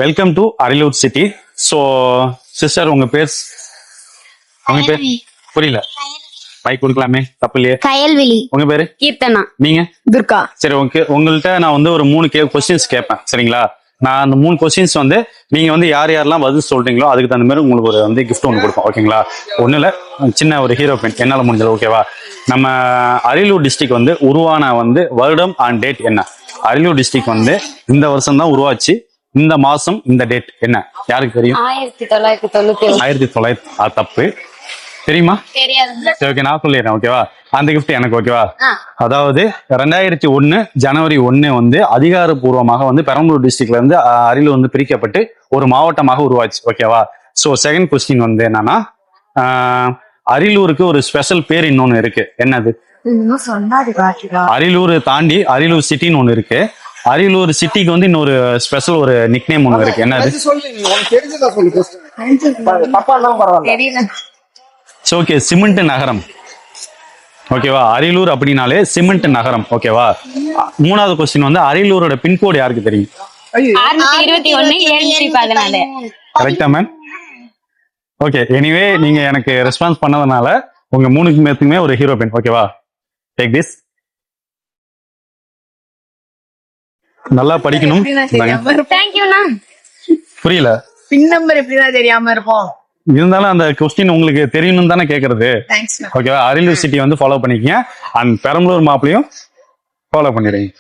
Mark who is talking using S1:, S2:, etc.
S1: Welcome to Ariyalur city. So sister உங்க பேர் புரியல, பைக் கொடுக்கலாமே, தப்பு இல்லையே.
S2: கயல்விழி.
S1: உங்க பேரு?
S2: கீர்த்தனா.
S1: நீங்க?
S2: துர்கா.
S1: சரி, உங்கள்கிட்ட நான் வந்து ஒரு 3 கொஸ்டின்ஸ் கேட்பேன், சரிங்களா? நான் அந்த 3 கொஸ்டின்ஸ் வந்து நீங்க வந்து யார் யாரெல்லாம் பதில் சொல்றீங்களோ அதுக்கு தகுந்த மாதிரி உங்களுக்கு ஒரு வந்து கிஃப்ட் ஒன்று கொடுப்போம், ஓகேங்களா? ஒன்றும் இல்லை, சின்ன ஒரு ஹீரோ பென் என்னால் முடிஞ்சது, ஓகேவா? நம்ம அரியலூர் டிஸ்ட்ரிக்ட் வந்து உருவான வந்து வருடம் அண்ட் டேட் என்ன? அரியலூர் டிஸ்ட்ரிக்ட் வந்து இந்த வருஷம் தான் உருவாச்சு, இந்த மாசம் இந்த டேட் என்ன யாருக்கு தெரியும்? 1990. அது தப்பு, தெரியுமா? சரி, ஓகே, நான் சொல்லிடுறேன், ஓகேவா? அந்த கிஃப்ட் எனக்கு, ஓகேவா? அதாவது 2001 ஜனவரி 1 வந்து அதிகாரப்பூர்வமாக வந்து பெரம்பலூர் டிஸ்ட்ரிக்ட்ல இருந்து அரியலூர் வந்து பிரிக்கப்பட்டு ஒரு மாவட்டமாக உருவாச்சு, ஓகேவா? ஸோ செகண்ட் கொஸ்டின் வந்து என்னன்னா, அரியலூருக்கு ஒரு ஸ்பெஷல் பேர் இன்னொன்னு இருக்கு, என்னது? அரியலூர் தாண்டி அரியலூர் சிட்டின்னு ஒண்ணு இருக்கு. அரியலூர் சிட்டிக்கு வந்து இன்னொரு ஸ்பெஷல் ஒரு நிக்நேம் ஒண்ணு இருக்கு, என்னது? ஓகே, சிமெண்ட் நகரம், ஓகேவா? அரியலூர் அப்படின்னாலே சிமெண்ட் நகரம், ஓகேவா? மூணாவது கொஸ்டின் வந்து அரியலூரோட பின்கோடு யாருக்கு தெரியும்? கரெக்டா மேம்? ஓகே, எனிவே நீங்க எனக்கு ரெஸ்பான்ஸ் பண்ணதுனால உங்க 3 பேத்துக்குமே ஒரு ஹீரோ பென், ஓகேவா? Take this. நல்லா படிக்கணும். புரியல,
S3: பின் நம்பர் எப்படிதான் தெரியாம இருப்போம்.
S1: இருந்தாலும் அந்த கொஸ்டின் உங்களுக்கு தெரியணும் தானே கேக்குறது, ஓகேவா? அரியலூர் சிட்டி வந்து ஃபாலோ பண்ணிக்கங்க, அண்ட் பெரம்பலூர் மாப்ளையும் ஃபாலோ பண்ணிடுங்க.